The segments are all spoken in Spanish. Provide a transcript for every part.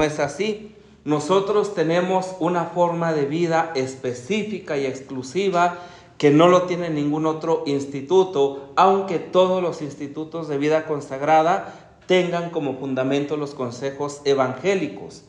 No es así. Nosotros tenemos una forma de vida específica y exclusiva que no lo tiene ningún otro instituto, aunque todos los institutos de vida consagrada tengan como fundamento los consejos evangélicos.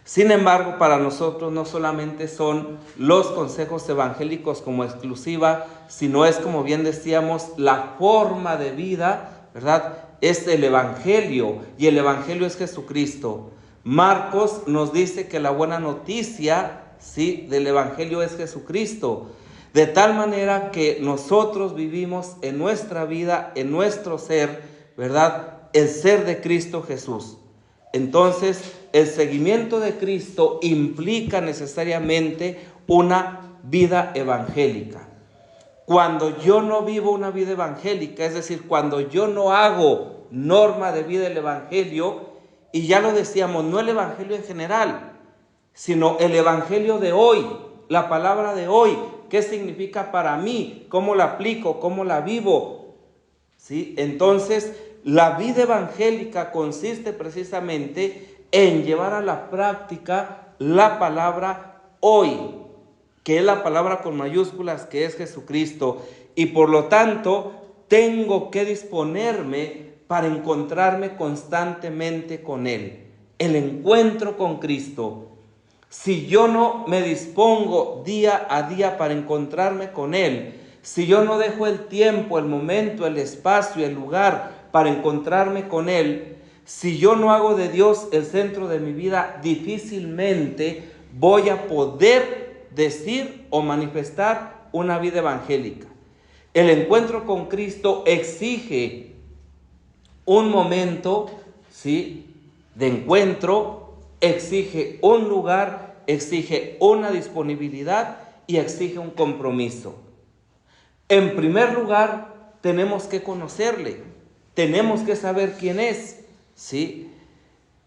Sin embargo, para nosotros no solamente son los consejos evangélicos como exclusiva, sino es, como bien decíamos, la forma de vida, ¿verdad? Es el Evangelio, y el Evangelio es Jesucristo. Marcos nos dice que la buena noticia, ¿sí?, del Evangelio es Jesucristo. De tal manera que nosotros vivimos en nuestra vida, en nuestro ser, ¿verdad?, el ser de Cristo Jesús. Entonces, el seguimiento de Cristo implica necesariamente una vida evangélica. Cuando yo no vivo una vida evangélica, es decir, cuando yo no hago norma de vida del Evangelio, y ya lo decíamos, no el Evangelio en general, sino el Evangelio de hoy, la palabra de hoy, qué significa para mí, cómo la aplico, cómo la vivo, ¿sí? Entonces, la vida evangélica consiste precisamente en llevar a la práctica la palabra hoy, que es la palabra con mayúsculas, que es Jesucristo, y por lo tanto tengo que disponerme para encontrarme constantemente con Él. El encuentro con Cristo. Si yo no me dispongo día a día para encontrarme con Él, si yo no dejo el tiempo, el momento, el espacio, el lugar para encontrarme con Él, si yo no hago de Dios el centro de mi vida, difícilmente voy a poder decir o manifestar una vida evangélica. El encuentro con Cristo exige un momento, ¿sí?, de encuentro, exige un lugar, exige una disponibilidad y exige un compromiso. En primer lugar, tenemos que conocerle, tenemos que saber quién es, ¿sí?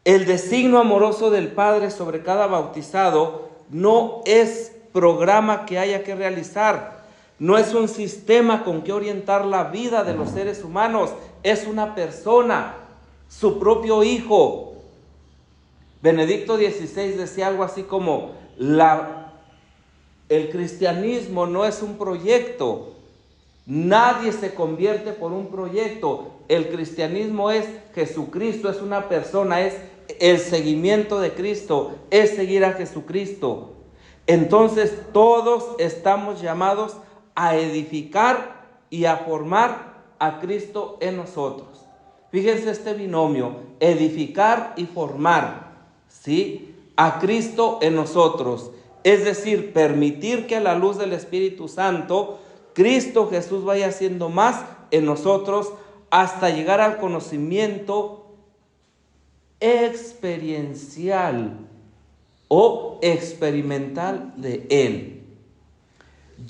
El designio amoroso del Padre sobre cada bautizado no es programa que haya que realizar, no es un sistema con que orientar la vida de los seres humanos, es una persona, su propio Hijo. Benedicto XVI decía algo así como, el cristianismo no es un proyecto, nadie se convierte por un proyecto, el cristianismo es Jesucristo, es una persona, es el seguimiento de Cristo, es seguir a Jesucristo. Entonces todos estamos llamados a edificar y a formar a Cristo en nosotros. Fíjense este binomio, edificar y formar, ¿sí?, a Cristo en nosotros. Es decir, permitir que a la luz del Espíritu Santo, Cristo Jesús vaya haciendo más en nosotros hasta llegar al conocimiento experiencial o experimental de Él.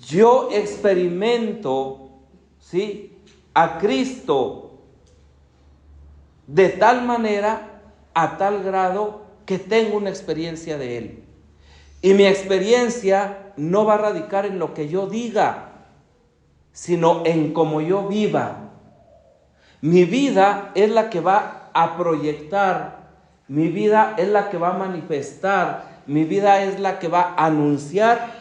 Yo experimento, ¿sí?, a Cristo de tal manera, a tal grado, que tengo una experiencia de Él. Y mi experiencia no va a radicar en lo que yo diga, sino en cómo yo viva. Mi vida es la que va a proyectar, mi vida es la que va a manifestar, mi vida es la que va a anunciar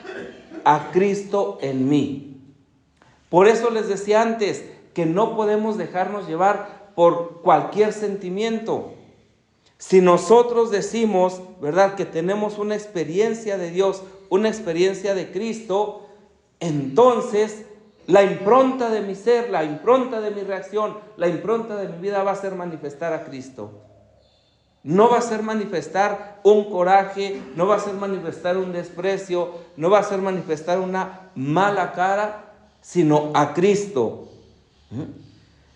a Cristo en mí. Por eso les decía antes que no podemos dejarnos llevar por cualquier sentimiento. Si nosotros decimos, ¿verdad?, que tenemos una experiencia de Dios, una experiencia de Cristo, entonces la impronta de mi ser, la impronta de mi reacción, la impronta de mi vida va a ser manifestar a Cristo. No va a ser manifestar un coraje, no va a ser manifestar un desprecio, no va a ser manifestar una mala cara, sino a Cristo.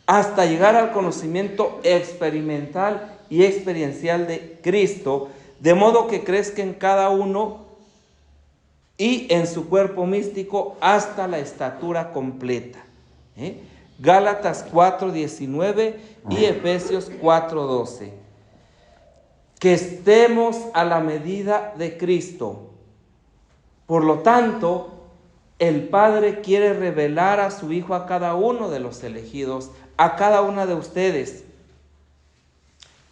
Hasta llegar al conocimiento experimental y experiencial de Cristo, de modo que crezca en cada uno y en su cuerpo místico hasta la estatura completa. Gálatas 4:19 y Efesios 4:12. Que estemos a la medida de Cristo. Por lo tanto, el Padre quiere revelar a su Hijo a cada uno de los elegidos, a cada una de ustedes.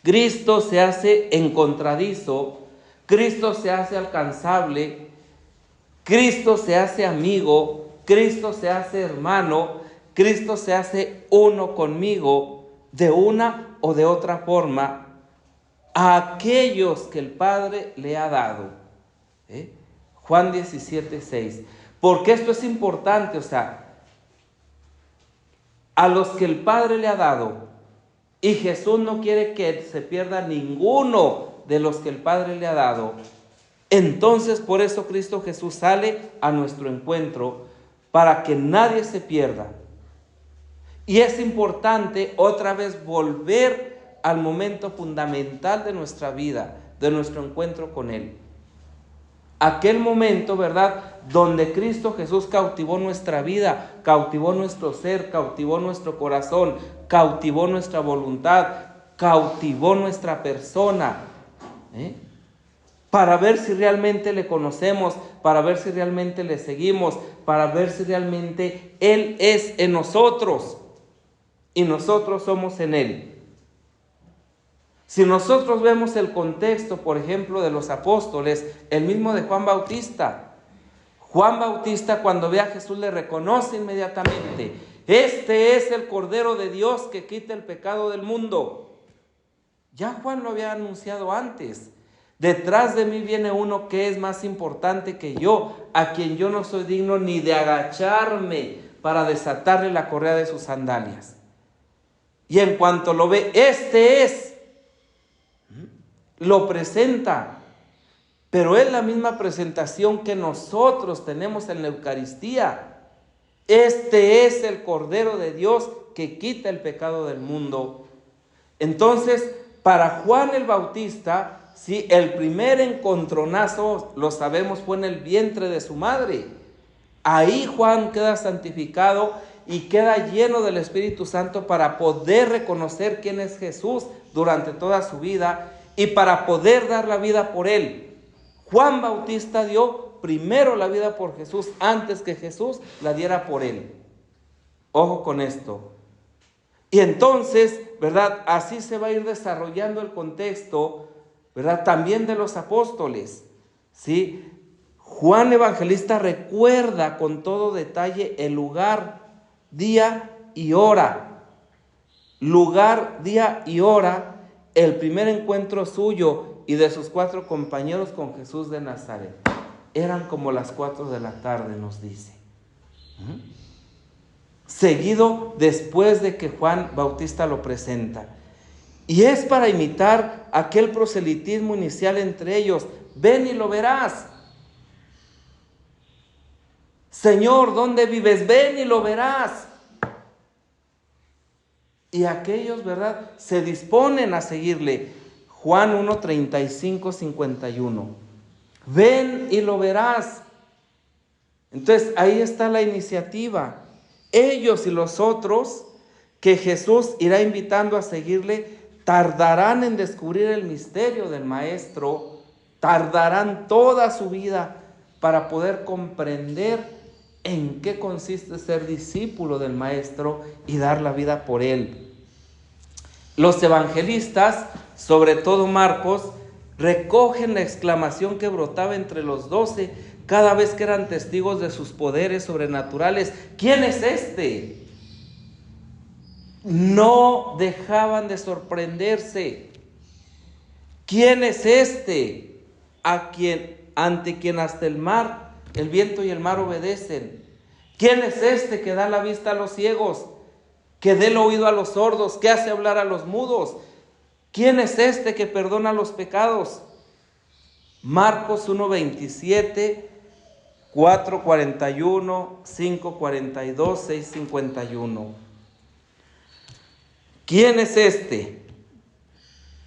Cristo se hace encontradizo, Cristo se hace alcanzable, Cristo se hace amigo, Cristo se hace hermano, Cristo se hace uno conmigo de una o de otra forma a aquellos que el Padre le ha dado. Juan 17:6. Porque esto es importante, a los que el Padre le ha dado, y Jesús no quiere que se pierda ninguno de los que el Padre le ha dado. Entonces, por eso Cristo Jesús sale a nuestro encuentro, para que nadie se pierda. Y es importante otra vez volver al momento fundamental de nuestra vida, de nuestro encuentro con Él. Aquel momento, ¿verdad?, donde Cristo Jesús cautivó nuestra vida, cautivó nuestro ser, cautivó nuestro corazón, cautivó nuestra voluntad, cautivó nuestra persona, para ver si realmente le conocemos, para ver si realmente le seguimos, para ver si realmente Él es en nosotros y nosotros somos en Él. Si nosotros vemos el contexto, por ejemplo, de los apóstoles, el mismo de Juan Bautista. Juan Bautista, cuando ve a Jesús, le reconoce inmediatamente: este es el Cordero de Dios que quita el pecado del mundo. Ya Juan lo había anunciado antes. Detrás de mí viene uno que es más importante que yo, a quien yo no soy digno ni de agacharme para desatarle la correa de sus sandalias. Y en cuanto lo ve, este es, lo presenta, pero es la misma presentación que nosotros tenemos en la Eucaristía. Este es el Cordero de Dios que quita el pecado del mundo. Entonces, para Juan el Bautista, sí, el primer encontronazo, lo sabemos, fue en el vientre de su madre. Ahí Juan queda santificado y queda lleno del Espíritu Santo para poder reconocer quién es Jesús durante toda su vida y para poder dar la vida por Él. Juan Bautista dio primero la vida por Jesús antes que Jesús la diera por él. Ojo con esto. Y entonces, ¿verdad?, así se va a ir desarrollando el contexto, ¿verdad?, también de los apóstoles, ¿sí? Juan Evangelista recuerda con todo detalle el lugar, día y hora. Lugar, día y hora, el primer encuentro suyo y de sus 4 compañeros con Jesús de Nazaret. Eran como las 4 de la tarde, nos dice. Seguido después de que Juan Bautista lo presenta. Y es para imitar aquel proselitismo inicial entre ellos. Ven y lo verás. Señor, ¿dónde vives? Ven y lo verás. Y aquellos, ¿verdad?, se disponen a seguirle. Juan 1, 35, 51. Ven y lo verás. Entonces ahí está la iniciativa. Ellos y los otros que Jesús irá invitando a seguirle tardarán en descubrir el misterio del Maestro, tardarán toda su vida para poder comprender en qué consiste ser discípulo del Maestro y dar la vida por Él. Los evangelistas, sobre todo Marcos, recogen la exclamación que brotaba entre los 12 cada vez que eran testigos de sus poderes sobrenaturales. ¿Quién es este? No dejaban de sorprenderse. ¿Quién es este? Ante quien hasta el mar, el viento y el mar obedecen. ¿Quién es este que da la vista a los ciegos, que dé el oído a los sordos, que hace hablar a los mudos? ¿Quién es este que perdona los pecados? Marcos 1:27, 4:41, 5:42, 6:51. ¿Quién es este?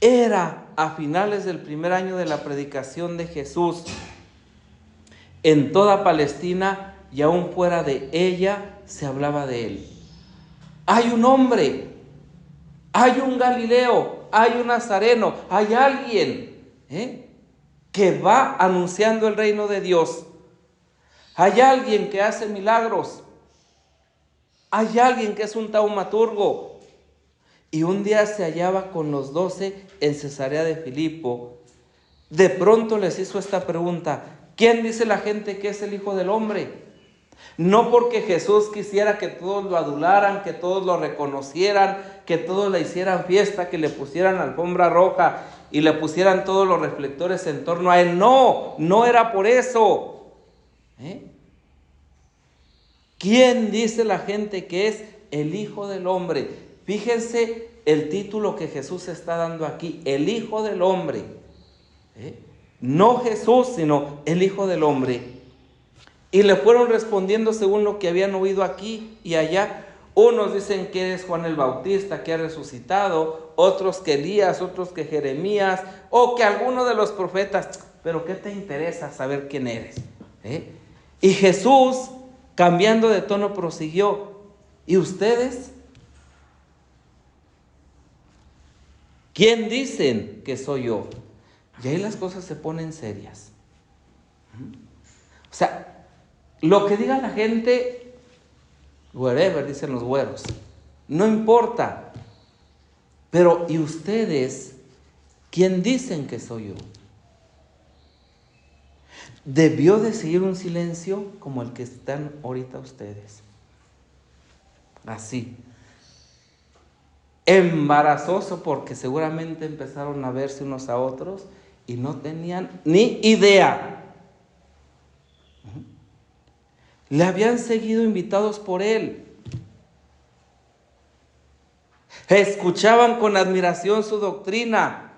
Era a finales del primer año de la predicación de Jesús en toda Palestina, y aún fuera de ella se hablaba de él. Hay un hombre, hay un Galileo, hay un Nazareno, hay alguien que va anunciando el reino de Dios. Hay alguien que hace milagros. Hay alguien que es un taumaturgo. Y un día se hallaba con los 12 en Cesarea de Filipo. De pronto les hizo esta pregunta: ¿quién dice la gente que es el Hijo del Hombre? No porque Jesús quisiera que todos lo adularan, que todos lo reconocieran, que todos le hicieran fiesta, que le pusieran alfombra roja y le pusieran todos los reflectores en torno a él. No, no era por eso. ¿Quién dice la gente que es el Hijo del Hombre? Fíjense el título que Jesús está dando aquí: el Hijo del Hombre. No Jesús, sino el Hijo del Hombre. Y le fueron respondiendo según lo que habían oído aquí y allá. Unos dicen que es Juan el Bautista, que ha resucitado. Otros que Elías, otros que Jeremías, o que alguno de los profetas. Pero ¿qué te interesa saber quién eres? Y Jesús, cambiando de tono, prosiguió: ¿y ustedes? ¿Quién dicen que soy yo? Y ahí las cosas se ponen serias. O sea, lo que diga la gente, wherever, dicen los güeros, no importa. Pero ¿y ustedes? ¿Quién dicen que soy yo? Debió de seguir un silencio como el que están ahorita ustedes. Así. Embarazoso, porque seguramente empezaron a verse unos a otros y no tenían ni idea. Le habían seguido invitados por él. Escuchaban con admiración su doctrina.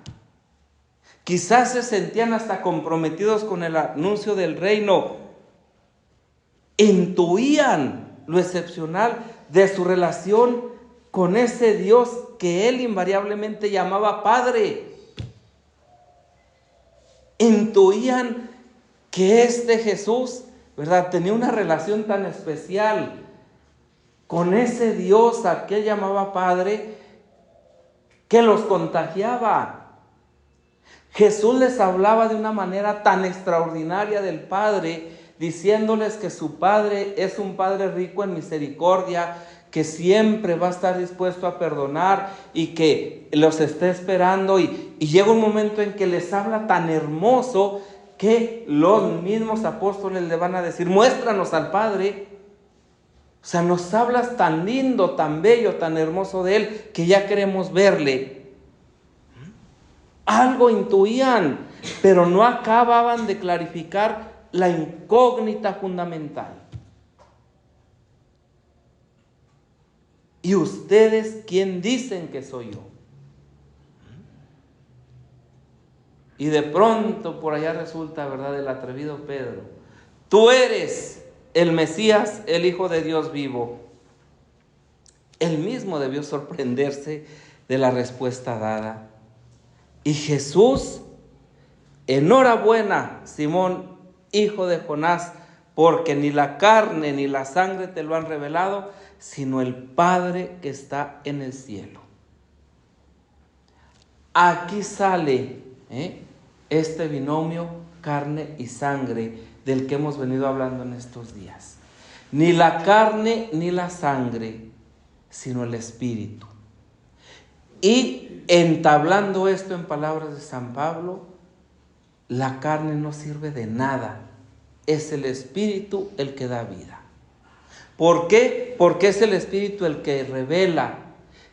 Quizás se sentían hasta comprometidos con el anuncio del reino. Intuían lo excepcional de su relación con ese Dios que él invariablemente llamaba Padre. Intuían que este Jesús, ¿verdad?, tenía una relación tan especial con ese Dios a que él llamaba Padre, que los contagiaba. Jesús les hablaba de una manera tan extraordinaria del Padre, diciéndoles que su Padre es un Padre rico en misericordia, que siempre va a estar dispuesto a perdonar y que los está esperando. Y llega un momento en que les habla tan hermoso que los mismos apóstoles le van a decir: muéstranos al Padre. O sea, nos hablas tan lindo, tan bello, tan hermoso de Él, que ya queremos verle. Algo intuían, pero no acababan de clarificar la incógnita fundamental. ¿Y ustedes quién dicen que soy yo? Y de pronto por allá resulta, ¿verdad?, el atrevido Pedro: tú eres el Mesías, el Hijo de Dios vivo. Él mismo debió sorprenderse de la respuesta dada. Y Jesús: enhorabuena, Simón, hijo de Jonás, porque ni la carne ni la sangre te lo han revelado, sino el Padre que está en el cielo. Aquí sale este binomio carne y sangre del que hemos venido hablando en estos días. Ni la carne ni la sangre, sino el Espíritu. Y entablando esto en palabras de San Pablo, la carne no sirve de nada, es el Espíritu el que da vida. ¿Por qué? Porque es el Espíritu el que revela,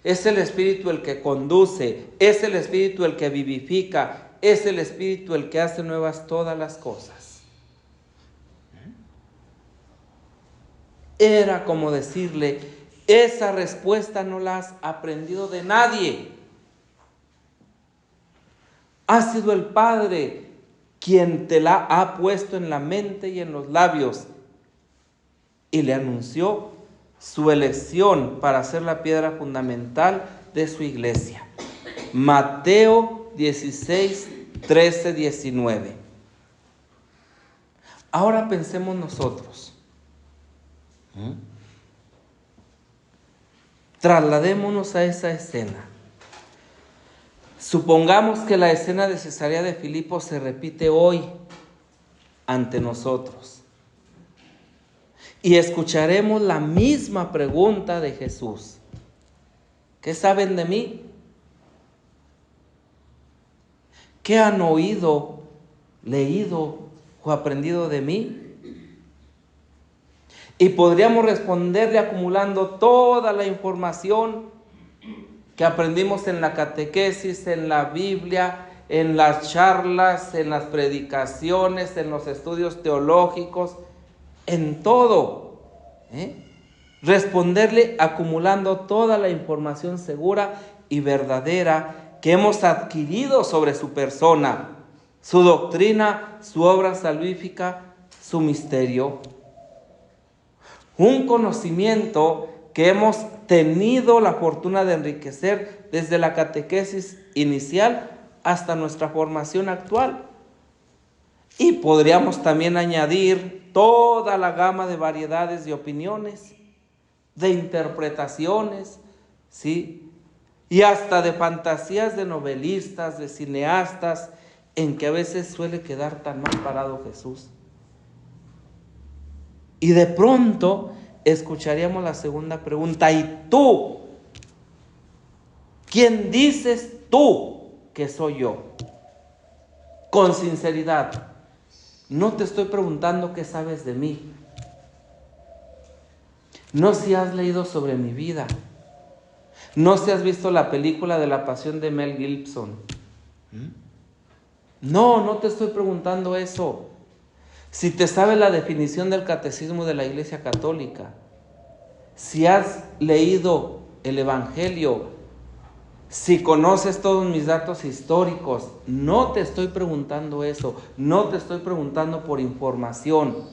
es el Espíritu el que conduce, es el Espíritu el que vivifica, es el Espíritu el que hace nuevas todas las cosas. Era como decirle: esa respuesta no la has aprendido de nadie. Ha sido el Padre quien te la ha puesto en la mente y en los labios, y le anunció su elección para ser la piedra fundamental de su iglesia. Mateo 16, 13, 19. Ahora pensemos nosotros. Trasladémonos a esa escena. Supongamos que la escena de Cesarea de Filipo se repite hoy ante nosotros. Y escucharemos la misma pregunta de Jesús. ¿Qué saben de mí? ¿Qué han oído, leído o aprendido de mí? Y podríamos responderle acumulando toda la información que aprendimos en la catequesis, en la Biblia, en las charlas, en las predicaciones, en los estudios teológicos, en todo. Responderle acumulando toda la información segura y verdadera que hemos adquirido sobre su persona, su doctrina, su obra salvífica, su misterio. Un conocimiento que hemos tenido la fortuna de enriquecer desde la catequesis inicial hasta nuestra formación actual. Y podríamos también añadir toda la gama de variedades de opiniones, de interpretaciones, ¿sí? Y hasta de fantasías de novelistas, de cineastas, en que a veces suele quedar tan mal parado Jesús. Y de pronto escucharíamos la segunda pregunta: ¿y tú? ¿Quién dices tú que soy yo? Con sinceridad, no te estoy preguntando qué sabes de mí. No si has leído sobre mi vida. No si has visto la película de la Pasión de Mel Gibson. No te estoy preguntando eso. Si te sabes la definición del catecismo de la Iglesia Católica, si has leído el Evangelio, si conoces todos mis datos históricos, no te estoy preguntando eso, no te estoy preguntando por información,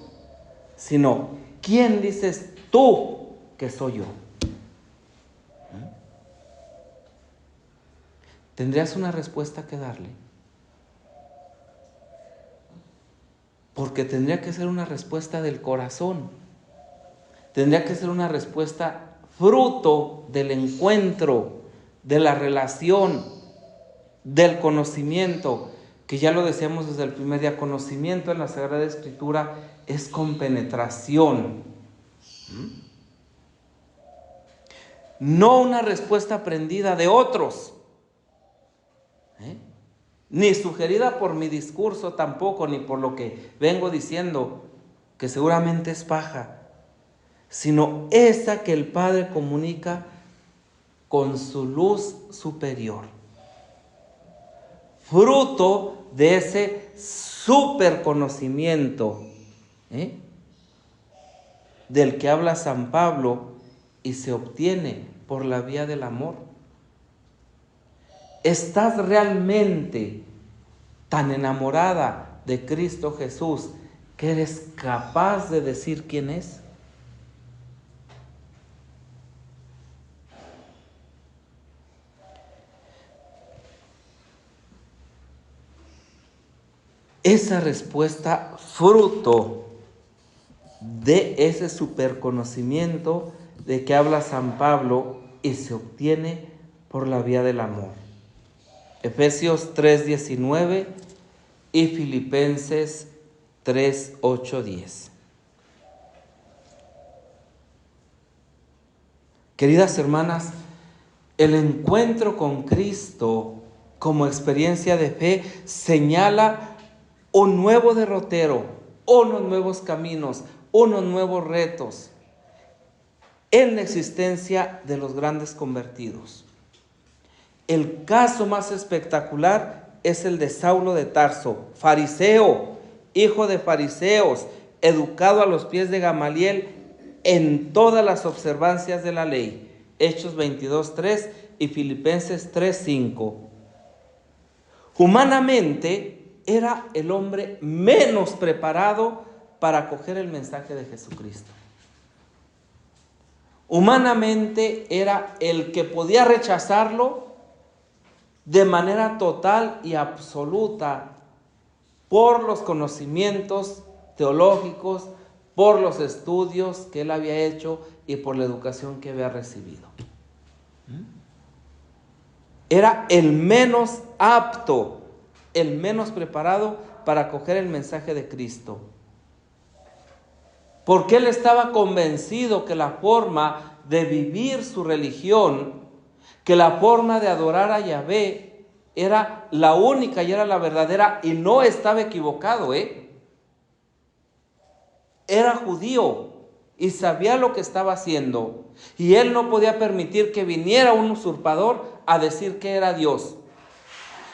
sino ¿quién dices tú que soy yo? ¿Tendrías una respuesta que darle? Porque tendría que ser una respuesta del corazón. Tendría que ser una respuesta fruto del encuentro, de la relación, del conocimiento, que ya lo decíamos desde el primer día. Conocimiento en la Sagrada Escritura es compenetración. No una respuesta aprendida de otros, ni sugerida por mi discurso tampoco, ni por lo que vengo diciendo, que seguramente es paja, sino esa que el Padre comunica con su luz superior, fruto de ese superconocimiento del que habla San Pablo y se obtiene por la vía del amor. ¿Estás realmente tan enamorada de Cristo Jesús que eres capaz de decir quién es? Esa respuesta, fruto de ese superconocimiento de que habla San Pablo y se obtiene por la vía del amor. Efesios 3:19 y Filipenses 3:8-10. Queridas hermanas, el encuentro con Cristo como experiencia de fe señala un nuevo derrotero, unos nuevos caminos, unos nuevos retos en la existencia de los grandes convertidos. El caso más espectacular es el de Saulo de Tarso, fariseo, hijo de fariseos, educado a los pies de Gamaliel en todas las observancias de la ley. Hechos 22:3 y Filipenses 3:5. Humanamente era el hombre menos preparado para acoger el mensaje de Jesucristo. Humanamente era el que podía rechazarlo de manera total y absoluta por los conocimientos teológicos, por los estudios que él había hecho y por la educación que había recibido. Era el menos apto, el menos preparado para acoger el mensaje de Cristo. Porque él estaba convencido que la forma de vivir su religión, que la forma de adorar a Yahvé era la única y era la verdadera, y no estaba equivocado, Era judío y sabía lo que estaba haciendo, y él no podía permitir que viniera un usurpador a decir que era Dios,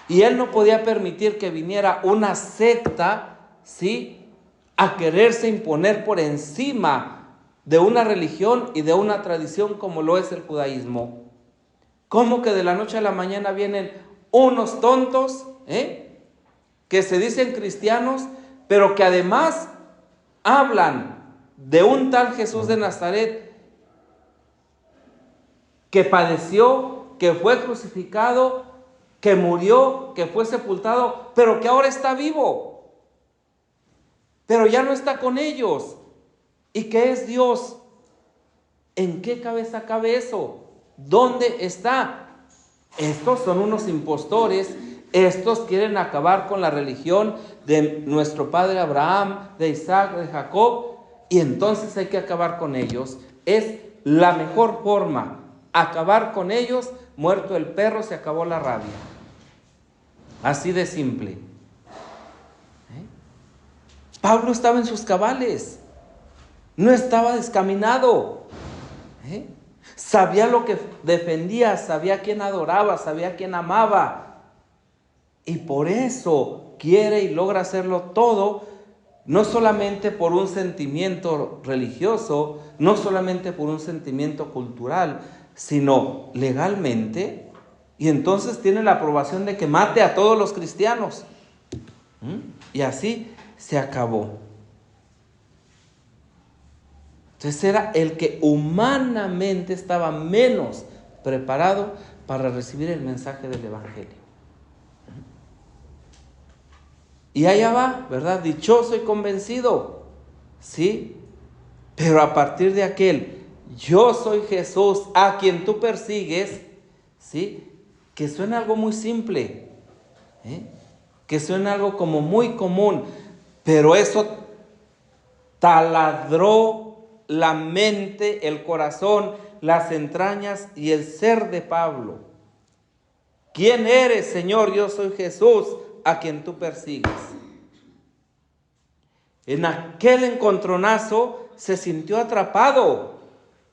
y él no podía permitir que viniera una secta, ¿sí?, a quererse imponer por encima de una religión y de una tradición como lo es el judaísmo. ¿Cómo que de la noche a la mañana vienen unos tontos, que se dicen cristianos, pero que además hablan de un tal Jesús de Nazaret que padeció, que fue crucificado, que murió, que fue sepultado, pero que ahora está vivo, pero ya no está con ellos, y que es Dios? ¿En qué cabeza cabe eso? ¿Dónde está? Estos son unos impostores. Estos quieren acabar con la religión de nuestro padre Abraham, de Isaac, de Jacob, y entonces hay que acabar con ellos. Es la mejor forma, acabar con ellos. Muerto el perro, se acabó la rabia. Así de simple. Pablo estaba en sus cabales, no estaba descaminado. Sabía lo que defendía, sabía a quién adoraba, sabía a quién amaba, y por eso quiere y logra hacerlo todo, no solamente por un sentimiento religioso, no solamente por un sentimiento cultural, sino legalmente, y entonces tiene la aprobación de que mate a todos los cristianos. Y así se acabó. Entonces era el que humanamente estaba menos preparado para recibir el mensaje del Evangelio. Y allá va, ¿verdad? Dichoso y convencido, ¿sí? Pero a partir de aquel, yo soy Jesús a quien tú persigues, ¿sí? Que suena algo muy simple, que suena algo como muy común, pero eso taladró la mente, el corazón, las entrañas y el ser de Pablo. ¿Quién eres, Señor? Yo soy Jesús, a quien tú persigues. En aquel encontronazo se sintió atrapado,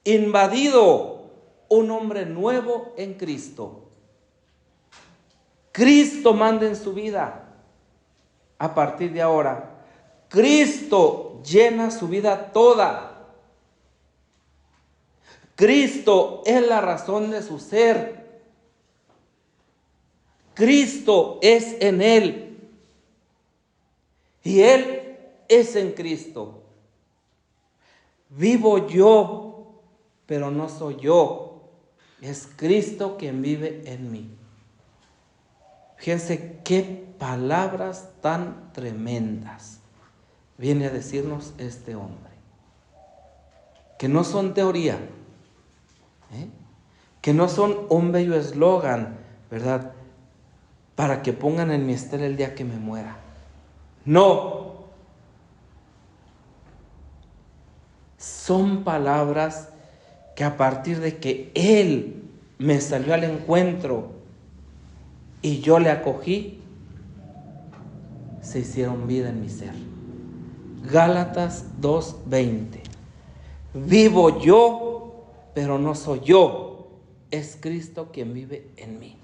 invadido, un hombre nuevo en Cristo. Cristo manda en su vida a partir de ahora. Cristo llena su vida toda. Cristo es la razón de su ser. Cristo es en Él. Y Él es en Cristo. Vivo yo, pero no soy yo. Es Cristo quien vive en mí. Fíjense qué palabras tan tremendas viene a decirnos este hombre. Que no son teoría. Que no son un bello eslogan, ¿verdad?, para que pongan en mi estela el día que me muera. No. Son palabras que a partir de que Él me salió al encuentro y yo le acogí, se hicieron vida en mi ser. Gálatas 2:20. Vivo yo, pero no soy yo. Es Cristo quien vive en mí.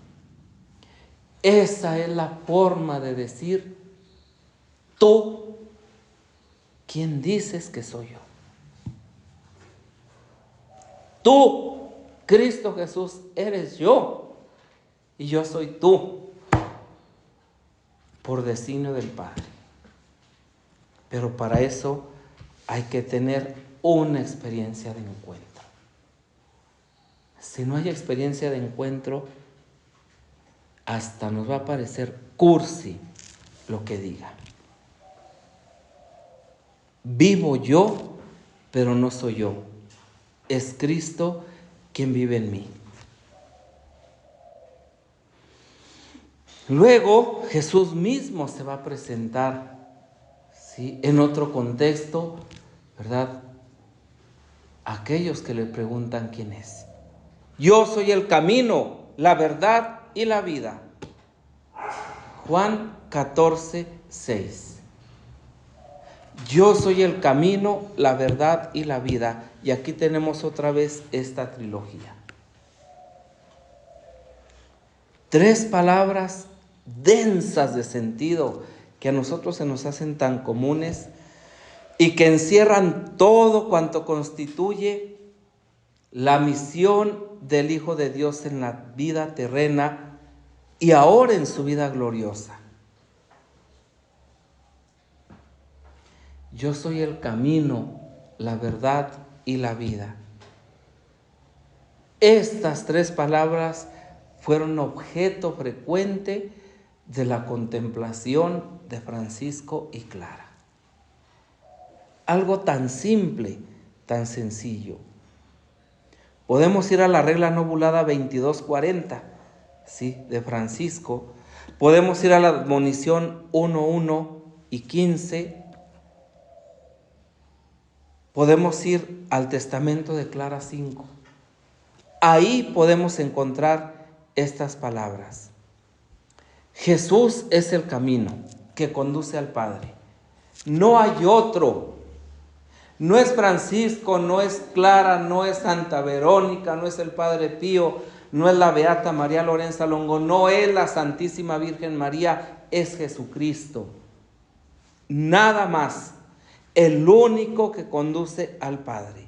Esa es la forma de decir: tú, ¿quién dices que soy yo? Tú, Cristo Jesús, eres yo, y yo soy tú, por designio del Padre. Pero para eso hay que tener una experiencia de encuentro. Si no hay experiencia de encuentro, hasta nos va a parecer cursi lo que diga. Vivo yo, pero no soy yo. Es Cristo quien vive en mí. Luego Jesús mismo se va a presentar, ¿sí?, en otro contexto, ¿verdad? Aquellos que le preguntan quién es. Yo soy el camino, la verdad y la vida. Juan 14:6. Yo soy el camino, la verdad y la vida. Y aquí tenemos otra vez esta trilogía. 3 palabras densas de sentido que a nosotros se nos hacen tan comunes y que encierran todo cuanto constituye la misión del Hijo de Dios en la vida terrena y ahora en su vida gloriosa. Yo soy el camino, la verdad y la vida. Estas 3 palabras fueron objeto frecuente de la contemplación de Francisco y Clara. Algo tan simple, tan sencillo. Podemos ir a la regla novulada 2240, ¿sí?, de Francisco. Podemos ir a la admonición 1:1 y 15. Podemos ir al testamento de Clara 5. Ahí podemos encontrar estas palabras. Jesús es el camino que conduce al Padre. No hay otro. No es Francisco, no es Clara, no es Santa Verónica, no es el Padre Pío, no es la Beata María Lorenza Longo, no es la Santísima Virgen María, es Jesucristo. Nada más. El único que conduce al Padre.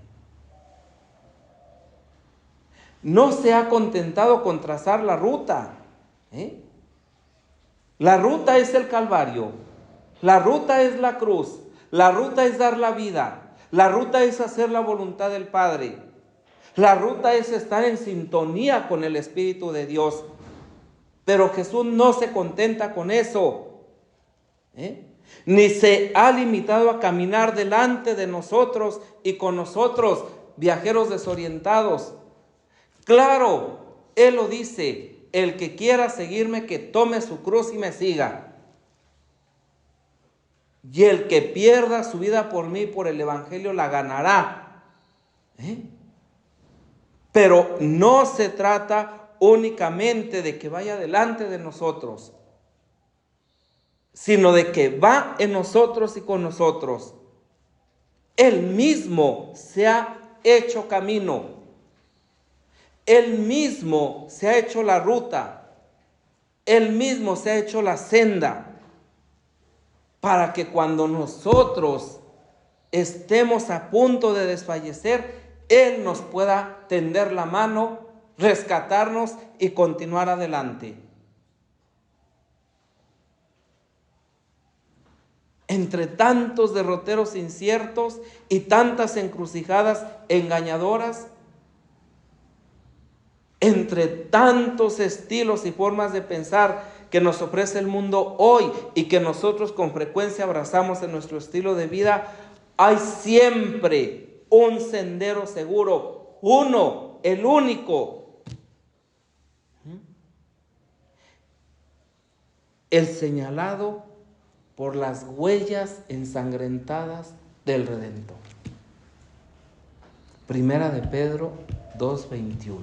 No se ha contentado con trazar la ruta. La ruta es el Calvario. La ruta es la cruz. La ruta es dar la vida. La ruta es hacer la voluntad del Padre. La ruta es estar en sintonía con el Espíritu de Dios. Pero Jesús no se contenta con eso. Ni se ha limitado a caminar delante de nosotros y con nosotros, viajeros desorientados. Claro, Él lo dice: el que quiera seguirme, que tome su cruz y me siga. Y el que pierda su vida por mí, por el Evangelio, la ganará. Pero no se trata únicamente de que vaya delante de nosotros, sino de que va en nosotros y con nosotros. Él mismo se ha hecho camino. Él mismo se ha hecho la ruta. Él mismo se ha hecho la senda. Para que cuando nosotros estemos a punto de desfallecer, Él nos pueda tender la mano, rescatarnos y continuar adelante. Entre tantos derroteros inciertos y tantas encrucijadas engañadoras, entre tantos estilos y formas de pensar que nos ofrece el mundo hoy y que nosotros con frecuencia abrazamos en nuestro estilo de vida, hay siempre un sendero seguro, uno, el único, el señalado por las huellas ensangrentadas del Redentor. Primera de Pedro 2:21.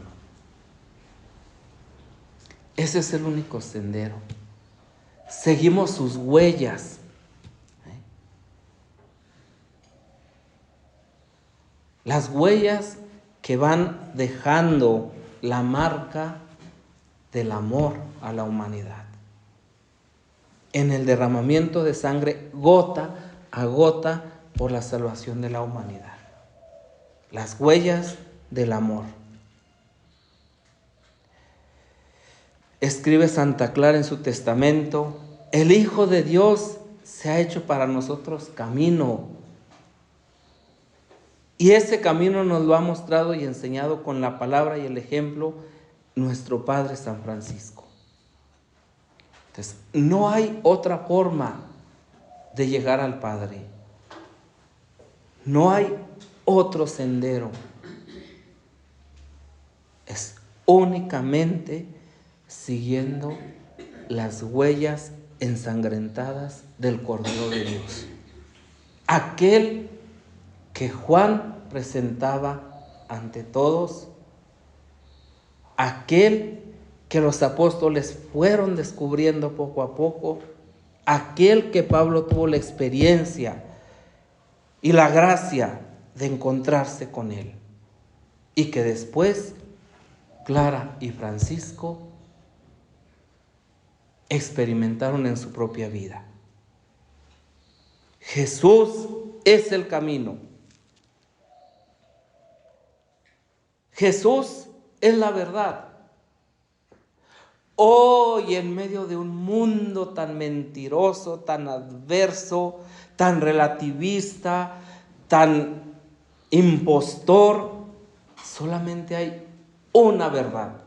Ese es el único sendero. Seguimos sus huellas. Las huellas que van dejando la marca del amor a la humanidad. En el derramamiento de sangre gota a gota por la salvación de la humanidad. Las huellas del amor. Escribe Santa Clara en su testamento: el Hijo de Dios se ha hecho para nosotros camino. Y ese camino nos lo ha mostrado y enseñado con la palabra y el ejemplo nuestro Padre San Francisco. Entonces, no hay otra forma de llegar al Padre. No hay otro sendero. Es únicamente siguiendo las huellas ensangrentadas del Cordero de Dios. Aquel que Juan presentaba ante todos, aquel que los apóstoles fueron descubriendo poco a poco, aquel que Pablo tuvo la experiencia y la gracia de encontrarse con él, y que después Clara y Francisco experimentaron en su propia vida. Jesús es el camino. Jesús es la verdad. Hoy, en medio de un mundo tan mentiroso, tan adverso, tan relativista, tan impostor, solamente hay una verdad.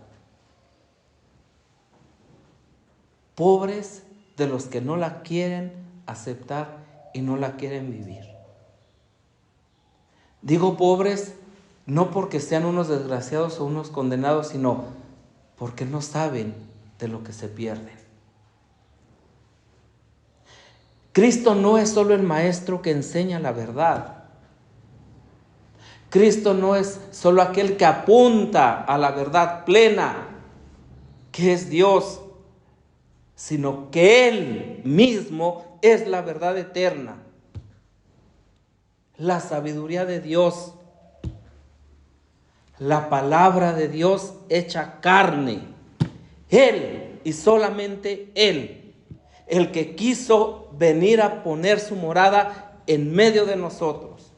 Pobres de los que no la quieren aceptar y no la quieren vivir. Digo pobres no porque sean unos desgraciados o unos condenados, sino porque no saben de lo que se pierden. Cristo no es solo el maestro que enseña la verdad. Cristo no es solo aquel que apunta a la verdad plena, que es Dios, sino que Él mismo es la verdad eterna, la sabiduría de Dios, la palabra de Dios hecha carne. Él y solamente Él, el que quiso venir a poner su morada en medio de nosotros,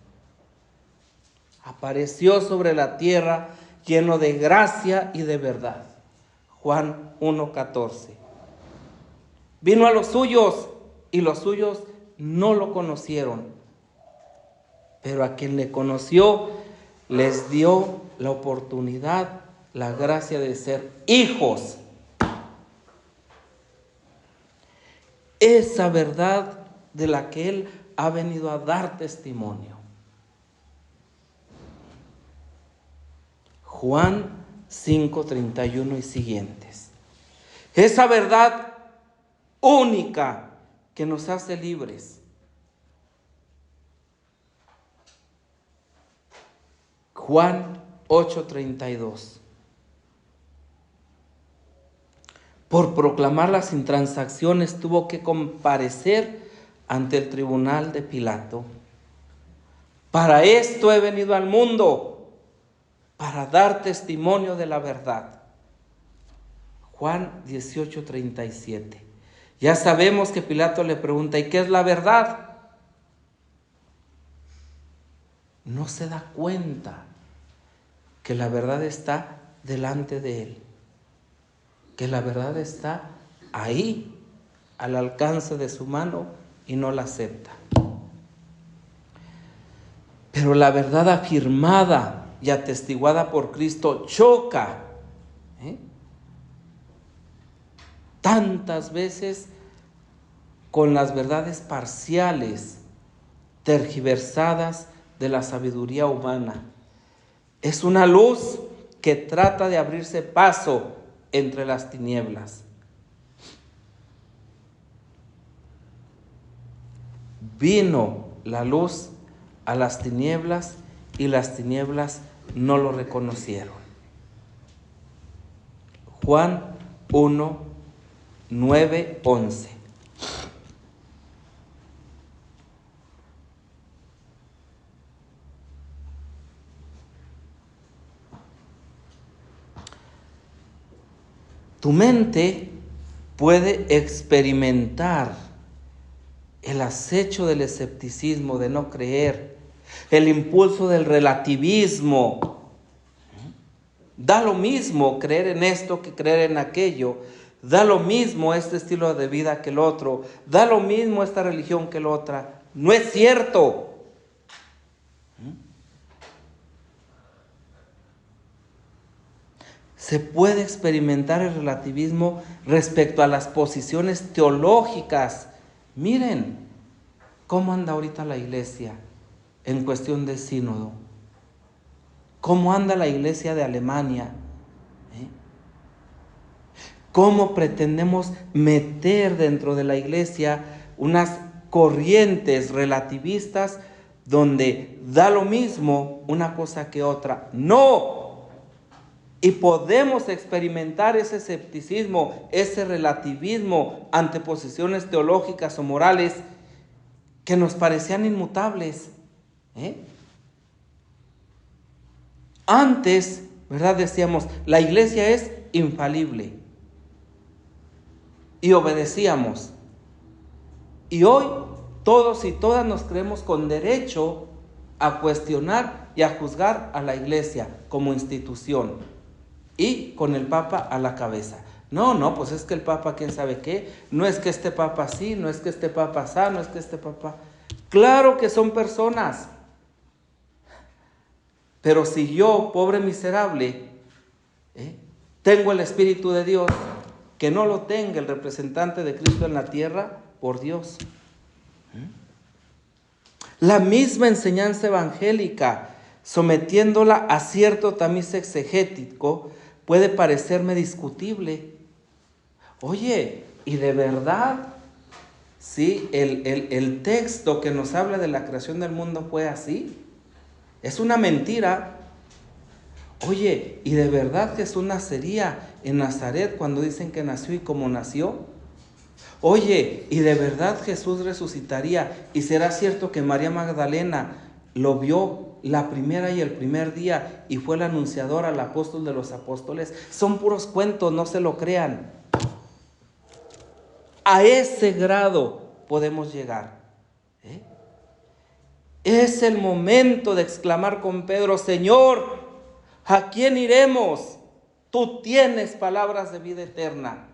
apareció sobre la tierra lleno de gracia y de verdad. Juan 1:14. Vino a los suyos y los suyos no lo conocieron, pero a quien le conoció les dio la oportunidad, la gracia de ser hijos. Esa verdad de la que Él ha venido a dar testimonio. Juan 5:31 y siguientes. Esa verdad única que nos hace libres. Juan 8:32. Por proclamarla sin transacciones tuvo que comparecer ante el tribunal de Pilato. Para esto he venido al mundo, para dar testimonio de la verdad. Juan 18:37. Ya sabemos que Pilato le pregunta, ¿y qué es la verdad? No se da cuenta que la verdad está delante de él, que la verdad está ahí, al alcance de su mano, y no la acepta. Pero la verdad afirmada y atestiguada por Cristo choca tantas veces con las verdades parciales, tergiversadas de la sabiduría humana. Es una luz que trata de abrirse paso entre las tinieblas. Vino la luz a las tinieblas y las tinieblas no lo reconocieron. Juan 1:9-11. Tu mente puede experimentar el acecho del escepticismo, de no creer, el impulso del relativismo. Da lo mismo creer en esto que creer en aquello. Da lo mismo este estilo de vida que el otro. Da lo mismo esta religión que la otra. No es cierto. Se puede experimentar el relativismo respecto a las posiciones teológicas. Miren cómo anda ahorita la iglesia en cuestión de sínodo. Cómo anda la iglesia de Alemania. Cómo pretendemos meter dentro de la iglesia unas corrientes relativistas donde da lo mismo una cosa que otra. ¡No! Y podemos experimentar ese escepticismo, ese relativismo ante posiciones teológicas o morales que nos parecían inmutables. Antes, ¿verdad? Decíamos, la iglesia es infalible. Y obedecíamos. Y hoy todos y todas nos creemos con derecho a cuestionar y a juzgar a la iglesia como institución. Y con el Papa a la cabeza. No, pues es que el Papa quién sabe qué. No es que este Papa sí, no es que este Papa así, no es que este Papa... Claro que son personas. Pero si yo, pobre miserable, tengo el Espíritu de Dios, que no lo tenga el representante de Cristo en la tierra, por Dios. La misma enseñanza evangélica, sometiéndola a cierto tamiz exegético, puede parecerme discutible. Oye, ¿y de verdad? ¿Sí? El texto que nos habla de la creación del mundo fue así. Es una mentira. Oye, ¿y de verdad Jesús nacería en Nazaret cuando dicen que nació y cómo nació? Oye, ¿y de verdad Jesús resucitaría? ¿Y será cierto que María Magdalena lo vio la primera y el primer día y fue el anunciador al apóstol de los apóstoles? Son puros cuentos, no se lo crean. A ese grado podemos llegar. Es el momento de exclamar con Pedro: Señor, ¿a quién iremos? Tú tienes palabras de vida eterna.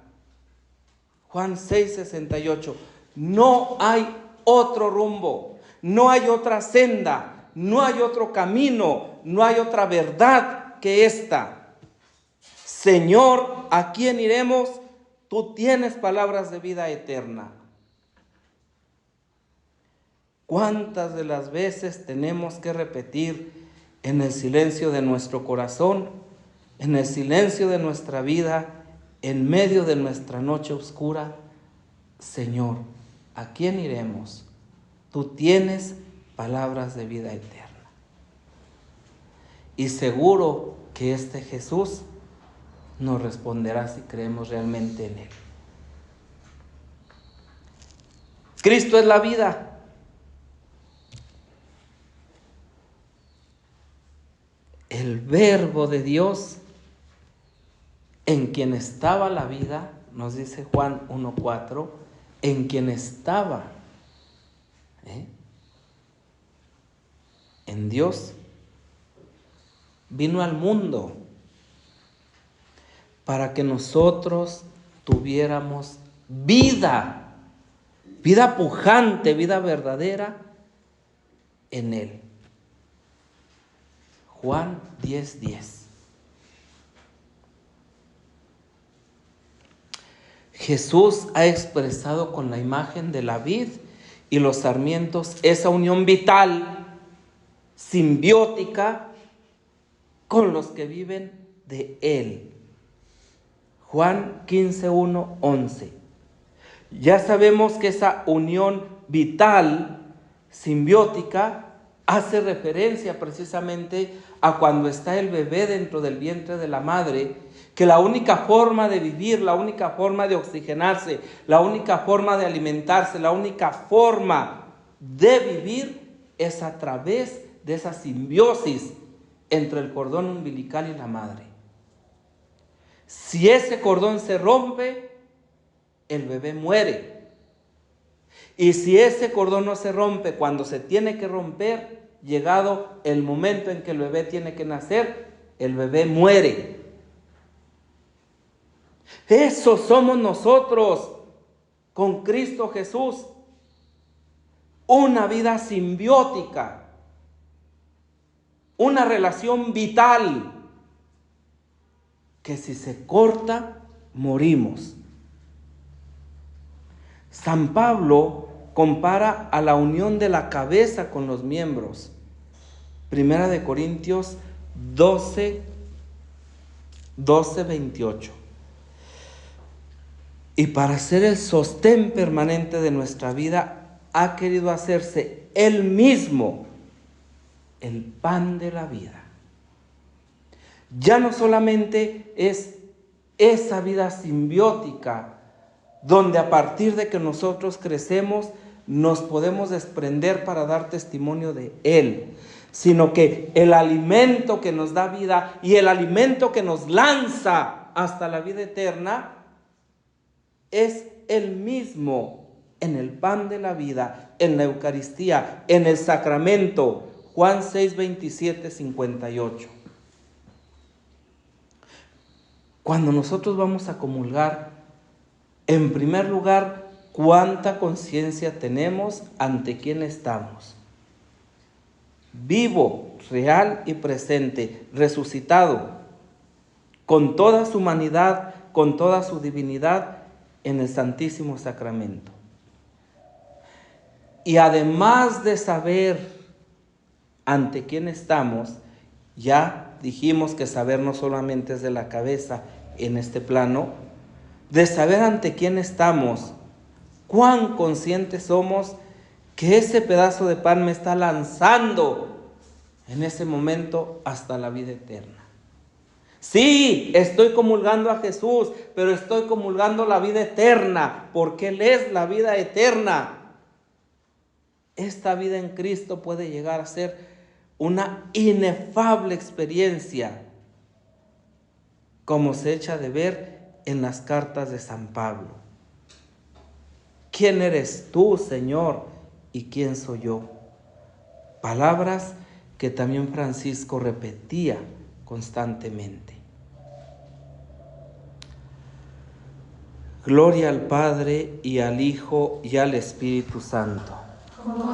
Juan 6:68. No hay otro rumbo, no hay otra senda, no hay otro camino, no hay otra verdad que esta. Señor, ¿a quién iremos? Tú tienes palabras de vida eterna. ¿Cuántas de las veces tenemos que repetir en el silencio de nuestro corazón, en el silencio de nuestra vida, en medio de nuestra noche oscura? Señor, ¿a quién iremos? Tú tienes palabras de vida eterna. Y seguro que este Jesús nos responderá si creemos realmente en Él. Cristo es la vida. El Verbo de Dios, en quien estaba la vida, nos dice Juan 1:4, en quien estaba, en Dios, vino al mundo para que nosotros tuviéramos vida pujante, vida verdadera en Él. Juan 10:10. Jesús ha expresado con la imagen de la vid y los sarmientos esa unión vital, simbiótica, con los que viven de Él. Juan 15:1-11. Ya sabemos que esa unión vital, simbiótica, hace referencia precisamente a cuando está el bebé dentro del vientre de la madre, que la única forma de vivir, la única forma de oxigenarse, la única forma de alimentarse, la única forma de vivir es a través de esa simbiosis entre el cordón umbilical y la madre. Si ese cordón se rompe, el bebé muere. Y si ese cordón no se rompe cuando se tiene que romper, llegado el momento en que el bebé tiene que nacer, el bebé muere. Eso somos nosotros con Cristo Jesús. Una vida simbiótica, una relación vital, que si se corta, morimos. San Pablo compara a la unión de la cabeza con los miembros. 1 Corintios 12:28. Y para ser el sostén permanente de nuestra vida, ha querido hacerse Él mismo el pan de la vida. Ya no solamente es esa vida simbiótica, donde a partir de que nosotros crecemos, nos podemos desprender para dar testimonio de Él, sino que el alimento que nos da vida y el alimento que nos lanza hasta la vida eterna es el mismo en el pan de la vida, en la Eucaristía, en el sacramento. Juan 6, 27, 58. Cuando nosotros vamos a comulgar, en primer lugar, ¿cuánta conciencia tenemos ante quién estamos? Vivo, real y presente, resucitado, con toda su humanidad, con toda su divinidad, en el Santísimo Sacramento. Y además de saber ante quién estamos, ya dijimos que saber no solamente es de la cabeza en este plano, de saber ante quién estamos, cuán conscientes somos que ese pedazo de pan me está lanzando en ese momento hasta la vida eterna. Sí, estoy comulgando a Jesús, pero estoy comulgando la vida eterna, porque Él es la vida eterna. Esta vida en Cristo puede llegar a ser una inefable experiencia, como se echa de ver en las cartas de San Pablo. ¿Quién eres tú, Señor? ¿Y quién soy yo? Palabras que también Francisco repetía constantemente. Gloria al Padre y al Hijo y al Espíritu Santo. Como